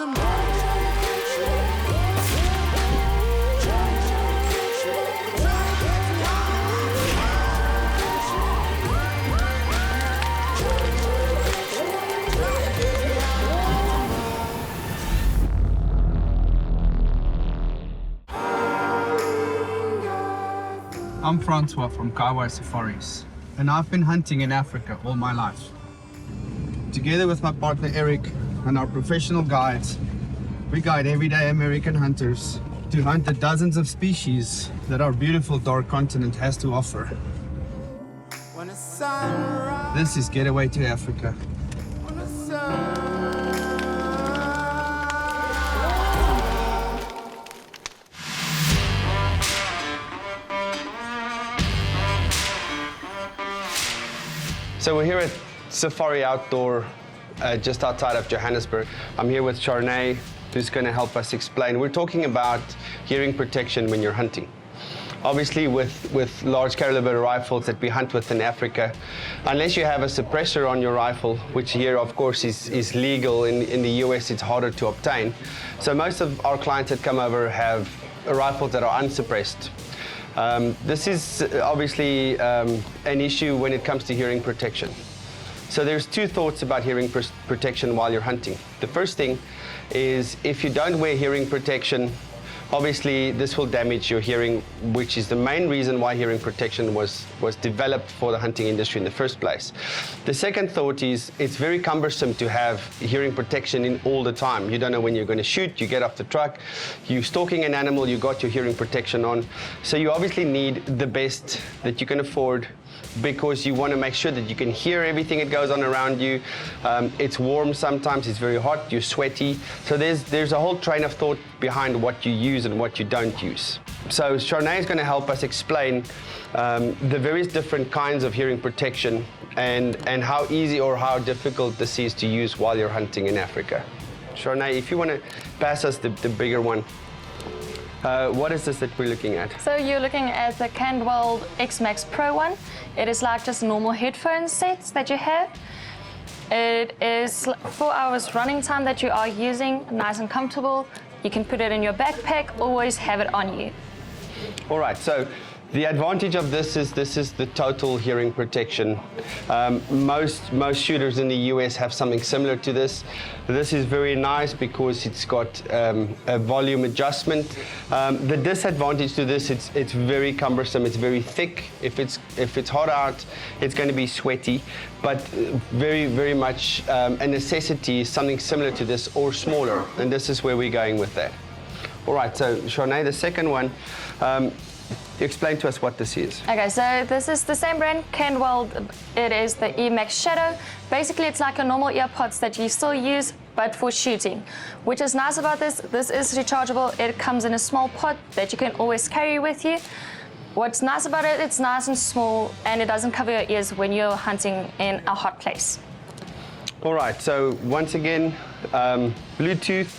I'm Francois from Getaway Safaris, and I've been hunting in Africa all my life. Together with my partner Eric and our professional guides, we guide everyday American hunters to hunt the dozens of species that our beautiful dark continent has to offer. This is Getaway to Africa. So we're here at Safari Outdoor, just outside of Johannesburg. I'm here with Charnay, who's going to help us explain. We're talking about hearing protection when you're hunting. Obviously, with large caliber rifles that we hunt with in Africa, unless you have a suppressor on your rifle, which here, of course, is legal, in the US it's harder to obtain. So most of our clients that come over have rifles that are unsuppressed. This is obviously an issue when it comes to hearing protection. So there's two thoughts about hearing protection while you're hunting. The first thing is if you don't wear hearing protection, obviously this will damage your hearing, which is the main reason why hearing protection was developed for the hunting industry in the first place. The second thought is it's very cumbersome to have hearing protection in all the time. You don't know when you're going to shoot, you get off the truck, you're stalking an animal, you got your hearing protection on. So you obviously need the best that you can afford, because you want to make sure that you can hear everything that goes on around you. It's warm sometimes, it's very hot, you're sweaty. So there's a whole train of thought behind what you use and what you don't use. So Charnay is going to help us explain the various different kinds of hearing protection and how easy or how difficult this is to use while you're hunting in Africa. Charnay, if you want to pass us the bigger one. What is this that we're looking at? So you're looking at the Candwell X Max Pro one. It is like just normal headphone sets that you have. It is 4 hours running time that you are using, nice and comfortable. You can put it in your backpack, always have it on you. All right, so the advantage of this is the total hearing protection. Most shooters in the US have something similar to this. This is very nice because it's got a volume adjustment. The disadvantage to this, it's very cumbersome. It's very thick. If it's hot out, it's going to be sweaty. But very much a necessity is something similar to this or smaller, and this is where we're going with that. All right, so Charnay, the second one. Explain to us what this is. Okay, so this is the same brand, Candwell. It is the E-Max Shadow. Basically, it's like a normal earpods that you still use, but for shooting. Which is nice about this is rechargeable. It comes in a small pod that you can always carry with you. What's nice about it, it's nice and small, and it doesn't cover your ears when you're hunting in a hot place. All right, so once again, Bluetooth,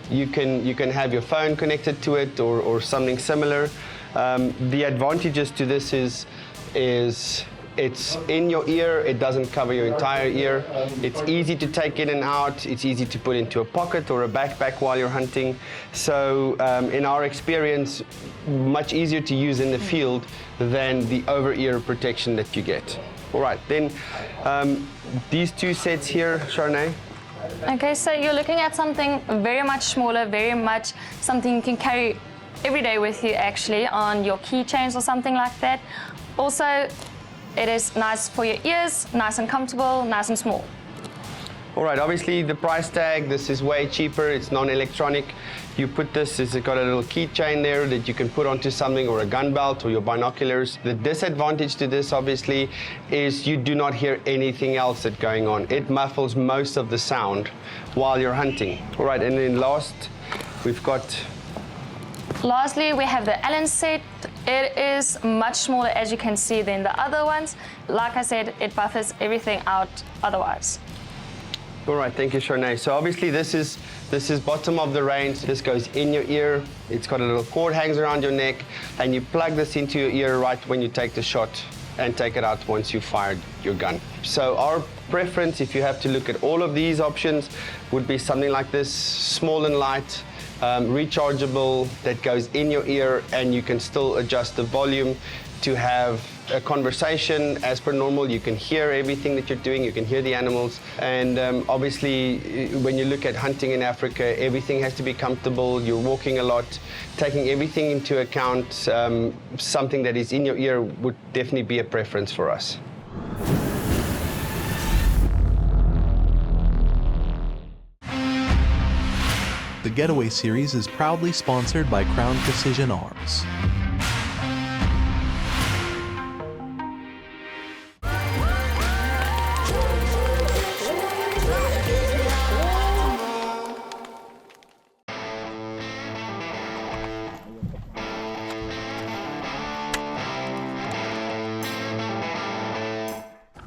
you can have your phone connected to it or something similar. The advantages to this is it's in your ear, it doesn't cover your entire ear. It's easy to take in and out, it's easy to put into a pocket or a backpack while you're hunting. So in our experience, much easier to use in the field than the over-ear protection that you get. All right, then these two sets here, Charnay. Okay, so you're looking at something very much smaller, very much something you can carry every day with you, actually, on your keychains or something like that. Also, it is nice for your ears, nice and comfortable, nice and small. All right, obviously the price tag, this is way cheaper, it's non-electronic. You put this, it's got a little keychain there that you can put onto something, or a gun belt or your binoculars. The disadvantage to this, obviously, is you do not hear anything else that's going on. It muffles most of the sound while you're hunting. All right, and then last, we've got... Lastly, we have the Allen set. It is much smaller, as you can see, than the other ones. Like I said, it buffers everything out otherwise. All right, thank you, Charnay. So obviously this is bottom of the range. This goes in your ear. It's got a little cord hangs around your neck, and you plug this into your ear right when you take the shot and take it out once you've fired your gun. So our preference, if you have to look at all of these options, would be something like this, small and light, rechargeable, that goes in your ear, and you can still adjust the volume to have a conversation as per normal. You can hear everything that you're doing, you can hear the animals, and obviously when you look at hunting in Africa, everything has to be comfortable. You're walking a lot, taking everything into account. Something that is in your ear would definitely be a preference for us. The Getaway series is proudly sponsored by Crown Precision Arms.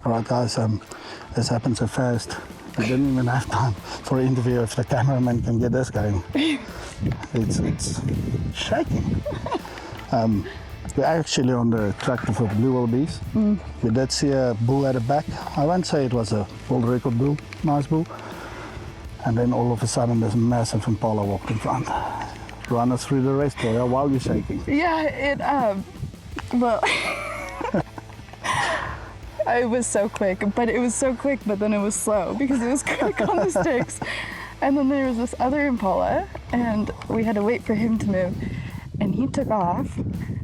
All right, guys, this happened so fast. I didn't even have time for an interview if the cameraman can get this going. It's shaking. We're actually on the tractor for blue wildebeest. We did see a bull at the back. I won't say it was a world record bull, nice bull. And then all of a sudden there's a massive Impala walked in front. Run us through the rest, Toya, while you're shaking. Yeah, well, it was so quick, but then it was slow because it was quick on the sticks. And then there was this other Impala, and we had to wait for him to move, and he took off,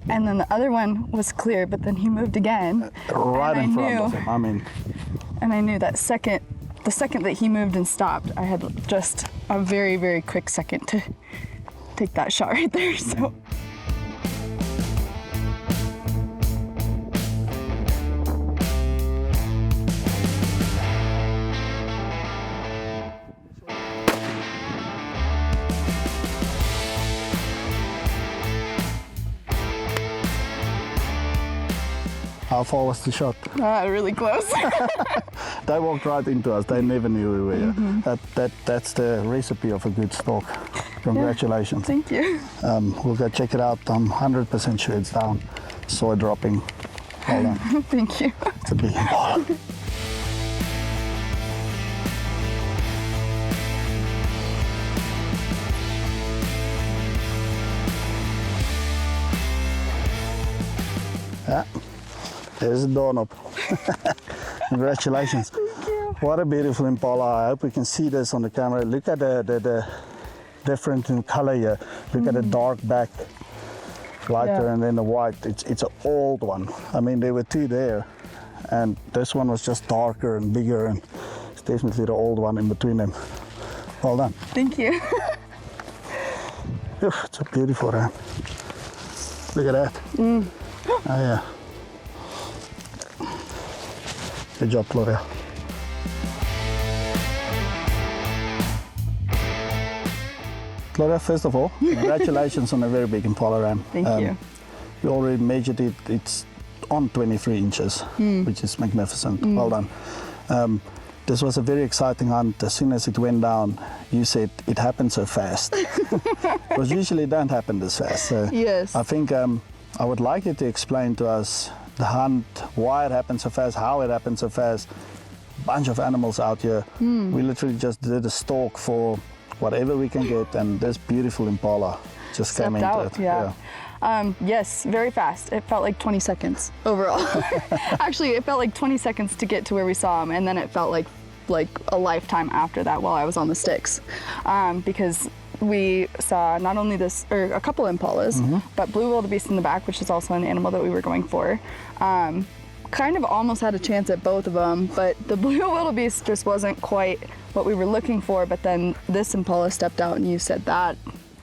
and then the other one was clear, but then he moved again. Right in front of him, I mean. And I knew the second that he moved and stopped, I had just a very, very quick second to take that shot right there, so. How far was the shot? Really close. They walked right into us. They never knew we were here. That's the recipe of a good stalk. Congratulations. Thank you. We'll go check it out. I'm 100% sure it's down. Soy dropping. Hold on. Thank you. It's a big Impala. Yeah. There's the doorknob. Congratulations. Thank you. What a beautiful Impala. I hope we can see this on the camera. Look at the different in color here. Look at the dark back, lighter, and then the white. It's an old one. I mean, there were two there, and this one was just darker and bigger, and it's definitely the old one in between them. Well done. Thank you. It's a beautiful ram. Look at that. Oh yeah. Good job, Gloria. Gloria, first of all, congratulations on a very big Impala ram. Thank you. We already measured it. It's on 23 inches, which is magnificent. Well done. This was a very exciting hunt. As soon as it went down, you said it happened so fast. Because usually it don't happen this fast. So Yes. I think I would like you to explain to us the hunt, why it happened so fast, how it happened so fast. Bunch of animals out here. We literally just did a stalk for whatever we can get, and this beautiful Impala just came into Out, it. yeah. Yes, very fast. It felt like 20 seconds overall. Actually, it felt like 20 seconds to get to where we saw him, and then it felt like a lifetime after that while I was on the sticks. Because we saw not only a couple Impalas, but blue wildebeest in the back, which is also an animal that we were going for. Kind of almost had a chance at both of them, but the blue wildebeest just wasn't quite what we were looking for. But then this Impala stepped out, and you said that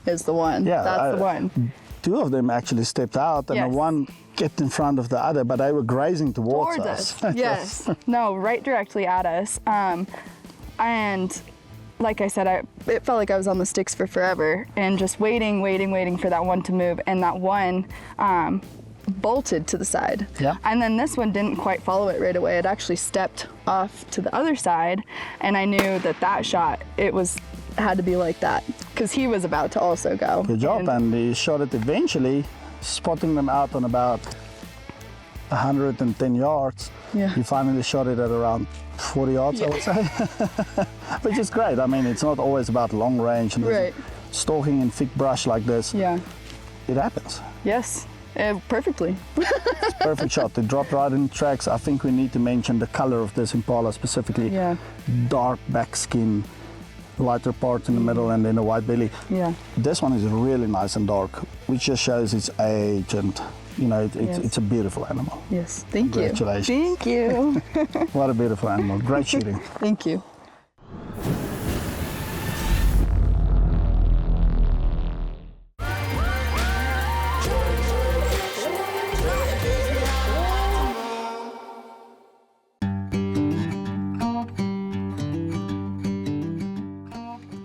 is the one. Yeah, That's the one. Two of them actually stepped out, and Yes. the one kept in front of the other, but they were grazing towards us. Yes. No, right directly at us. And like I said, it felt like I was on the sticks for forever, and just waiting for that one to move, and that one bolted to the side. Yeah. And then this one didn't quite follow it right away. It actually stepped off to the other side, and I knew that shot, had to be like that, because he was about to also go. Good job, and he shot it eventually, spotting them out on about 110 yards. Yeah. You finally shot it at around 40 yards, I would say. Which is great. I mean, it's not always about long range. And Right. stalking in thick brush like this, Yeah. it happens. Yes. Perfectly. Perfect shot. They dropped right in the tracks. I think we need to mention the color of this Impala specifically. Yeah. Dark back skin, lighter part in the middle, and then a white belly. Yeah. This one is really nice and dark, which just shows its age, and you know, it's a beautiful animal. Yes. Thank you. Congratulations. Thank you. What a beautiful animal. Great shooting. Thank you.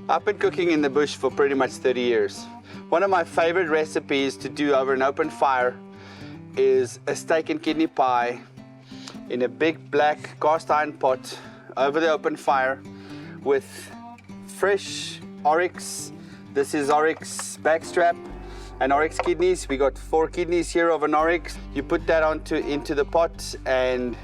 I've been cooking in the bush for pretty much 30 years. One of my favorite recipes to do over an open fire is a steak and kidney pie in a big black cast iron pot over the open fire with fresh oryx. This is oryx backstrap and oryx kidneys. We got 4 kidneys here of an oryx. You put that into the pot and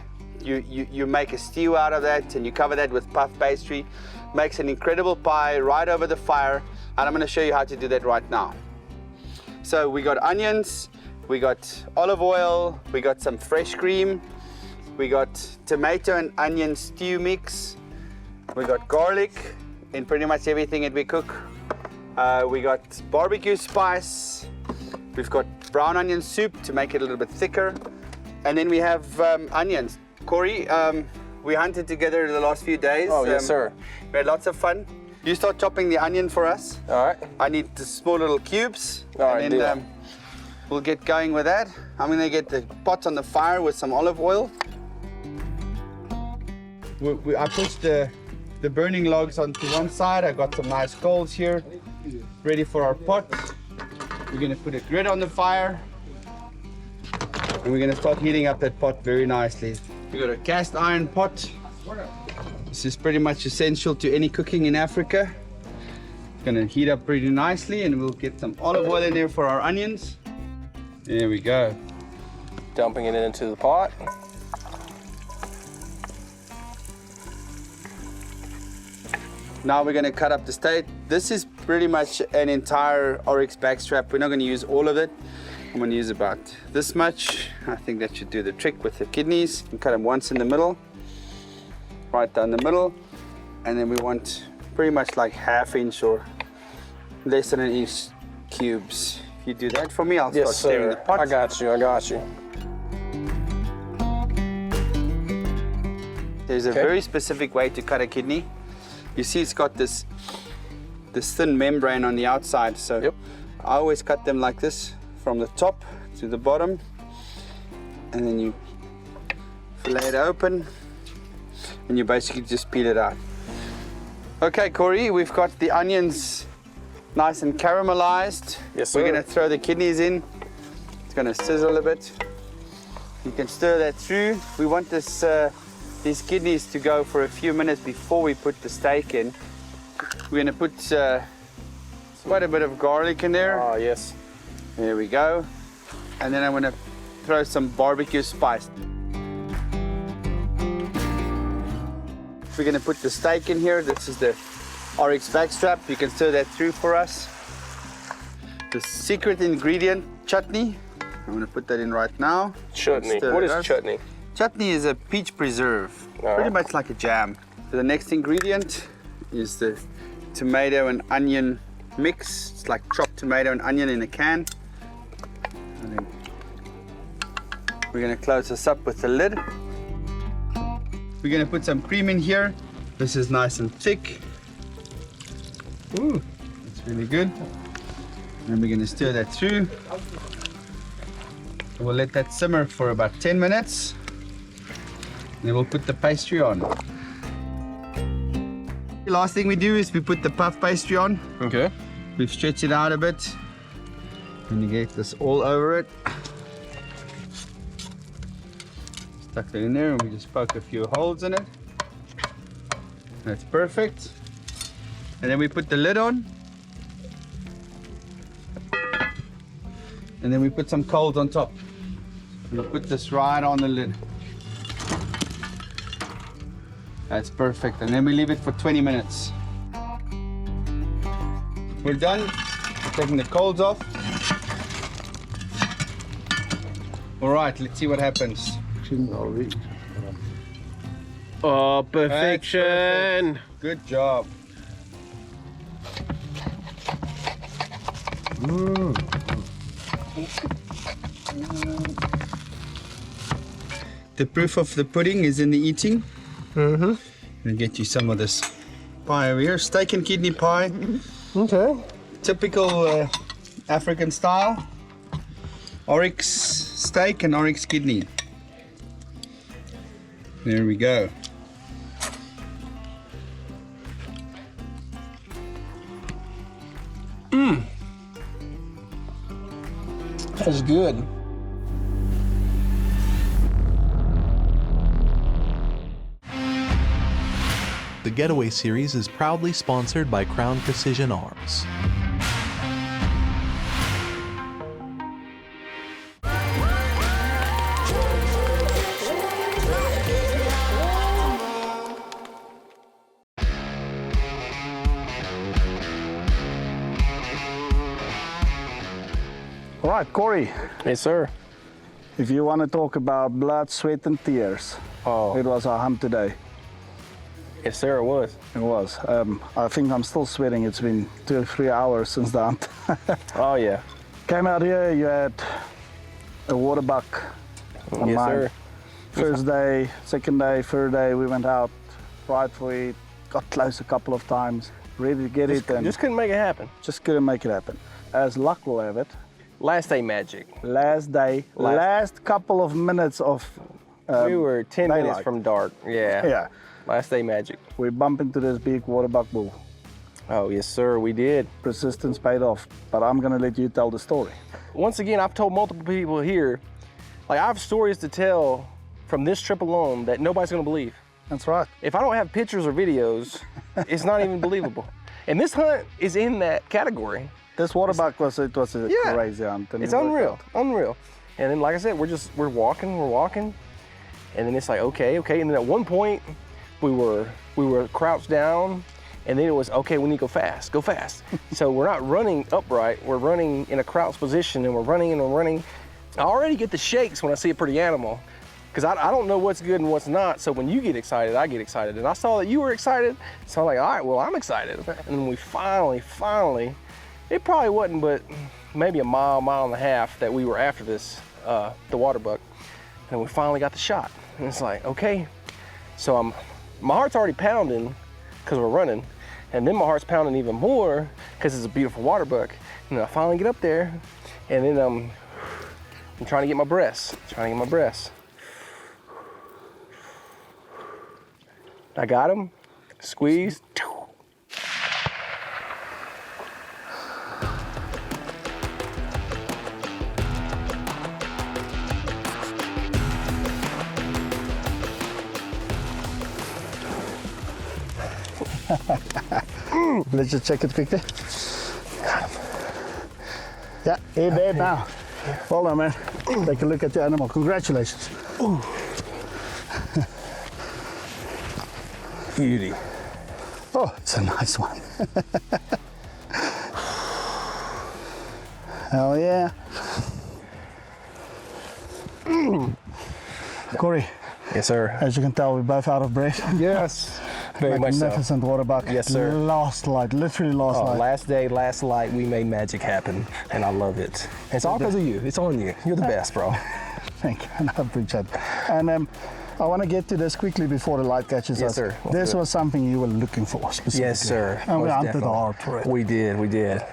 you make a stew out of that, and you cover that with puff pastry. Makes an incredible pie right over the fire, and I'm going to show you how to do that right now. So we got onions, we got olive oil, we got some fresh cream, we got tomato and onion stew mix, we got garlic in pretty much everything that we cook, we got barbecue spice, we've got brown onion soup to make it a little bit thicker, and then we have onions. Corey, we hunted together the last few days. Oh, yes, sir. We had lots of fun. You start chopping the onion for us. All right. I need the small little cubes. All right, and then we'll get going with that. I'm gonna get the pot on the fire with some olive oil. I pushed the burning logs onto one side. I got some nice coals here, ready for our pot. We're gonna put a grid on the fire, and we're gonna start heating up that pot very nicely. We got a cast iron pot. This is pretty much essential to any cooking in Africa. It's gonna heat up pretty nicely, and we'll get some olive oil in there for our onions. There we go. Dumping it into the pot. Now we're gonna cut up the steak. This is pretty much an entire oryx backstrap. We're not gonna use all of it. I'm gonna use about this much. I think that should do the trick with the kidneys. You cut them once in the middle, right down the middle, and then we want pretty much like 1/2 inch or less than 1 inch cubes. If you do that for me, I'll start Yes, stirring the sir. pot. I got you. I got you. There's a Okay. very specific way to cut a kidney. You see it's got this thin membrane on the outside, so Yep. I always cut them like this from the top to the bottom, and then you fillet it open, and you basically just peel it out. Okay, Corey, we've got the onions nice and caramelized. Yes, sir. We're gonna throw the kidneys in. It's gonna sizzle a bit. You can stir that through. We want these kidneys to go for a few minutes before we put the steak in. We're gonna put quite a bit of garlic in there. Oh, yes. There we go. And then I'm gonna throw some barbecue spice. We're gonna put the steak in here. This is the oryx backstrap. You can stir that through for us. The secret ingredient, chutney. I'm gonna put that in right now. Chutney. Stir What it is up. chutney? Chutney is a peach preserve, All pretty right. much like a jam. So the next ingredient is the tomato and onion mix. It's like chopped tomato and onion in a can. And then we're gonna close this up with the lid. We're gonna put some cream in here. This is nice and thick. Ooh, that's really good. And we're gonna stir that through. We'll let that simmer for about 10 minutes. Then we'll put the pastry on. The last thing we do is we put the puff pastry on. Okay. We've stretched it out a bit. And you get this all over it. Stuck it in there and we just poke a few holes in it. That's perfect. And then we put the lid on. And then we put some coals on top. We'll put this right on the lid. That's perfect. And then we leave it for 20 minutes. We're done. Taking the coals off. All right, let's see what happens. Oh, perfection. Good job. The proof of the pudding is in the eating. I'll get you some of this pie over here. Steak and kidney pie. Okay. Typical African style. Oryx steak and oryx kidney. There we go. That's good. The Getaway series is proudly sponsored by Crown Precision Arms. All right, Corey, Yes, sir. if you want to talk about blood, sweat, and tears, Oh, it was our hunt today. yes, sir, it was. It was. I think I'm still sweating. It's been 2 or 3 hours since the hunt. Oh, yeah. Came out here, you had a waterbuck on Yes, mine. sir. First day, second day, third day, we went out, tried for it, got close a couple of times, ready to get it, and Just couldn't make it happen. just couldn't make it happen. As luck will have it, Last day magic. last day, last couple of minutes of We were 10 minutes daylight. from dark. Yeah. yeah, Last day magic. we bump into this big waterbuck bull. Oh, yes, sir, we did. Persistence paid off, but I'm gonna let you tell the story. Once again, I've told multiple people here, like I have stories to tell from this trip alone that nobody's gonna believe. That's right. If I don't have pictures or videos, it's not even believable. And this hunt is in that category. This waterbuck was a Yeah. crazy hunt. and It's it worked unreal, out. unreal. And then, like I said, we're walking, and then it's like, okay. And then at one point, we were crouched down, and then it was, okay, we need to go fast. So we're not running upright, we're running in a crouched position, and we're running and we're running. I already get the shakes when I see a pretty animal, because I don't know what's good and what's not. So when you get excited, I get excited. And I saw that you were excited, so I'm like, all right, well, I'm excited. And then we finally, it probably wasn't but maybe a mile and a half that we were after this, the Waterbuck. And we finally got the shot. And it's like, okay. So my heart's already pounding because we're running. And then my heart's pounding even more because it's a beautiful Waterbuck. And then I finally get up there, and then I'm trying to get my breaths, I got him, squeezed. Let's just check it quickly. Yeah, hey babe now. Hold on, man. Take a look at the animal. Congratulations. Beauty. Oh, it's a nice one. Hell yeah. Corey, Yes, sir. as you can tell, we're both out of breath. Yes. Very much so. Magnificent Waterbuck. Yes, sir. Last light, literally last Oh, light. last day, last light, we made magic happen, and I love it. It's all because of you. It's on you. You're the best, bro. Thank you, and I appreciate it. And I want to get to this quickly before the light catches Yes, us. sir. Let's This do it. was something you were looking for specifically. Yes, sir. And we Most hunted definitely. hard for it. We did.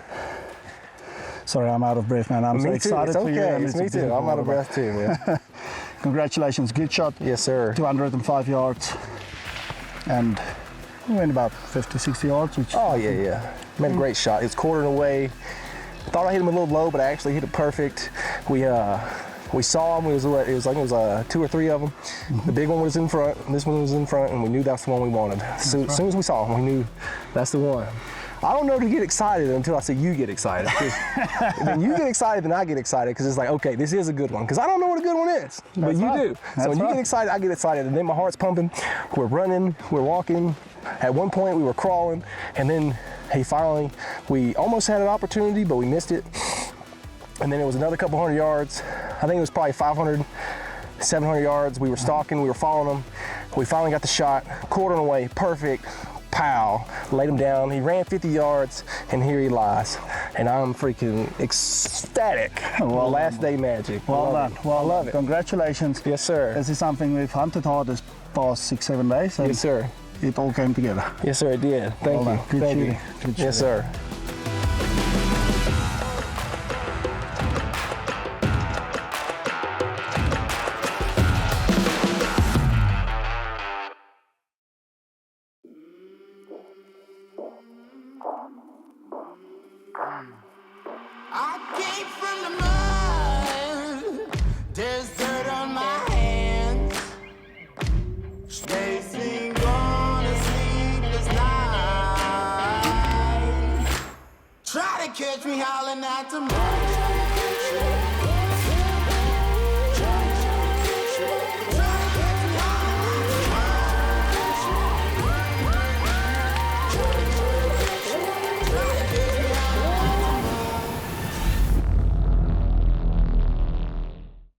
Sorry, I'm out of breath, man. I'm so Me too. excited It's for you. okay. and It's a me too. beautiful I'm out of Waterbuck. breath too, man. Congratulations, good shot. Yes, sir. 205 yards. And we went about 50, 60 yards, which Oh, yeah. Made a great shot. It was quartering away. Thought I hit him a little low, but I actually hit it perfect. We saw him. It was like 2 or 3 of them. The big one was in front. This one was in front, and we knew that's the one we wanted. So, as soon as we saw him, we knew that's the one. I don't know to get excited until I see you get excited. When you get excited, then I get excited because it's like, okay, this is a good one. Because I don't know what a good one is, but you do. So when you get excited, I get excited, and then my heart's pumping. We're running, we're walking. At one point, we were crawling, and then we almost had an opportunity, but we missed it. And then it was another couple hundred yards. I think it was probably 500, 700 yards. We were stalking, we were following him. We finally got the shot, quartering away, perfect. Pow, laid him down. He ran 50 yards, and here he lies. And I'm freaking ecstatic. Well Last day magic. Well done. Well, I love it. Congratulations. Yes, sir. This is something we've hunted hard this past 6-7 days. And Yes, sir. it all came together. Yes, sir, it did. Thank Well you. done. Good Thank shooting. you. Good Yes, shooting. sir. I came from the mud. There's dirt on my hands. Chasing on a sleepless night. Try to catch me howling at the moon.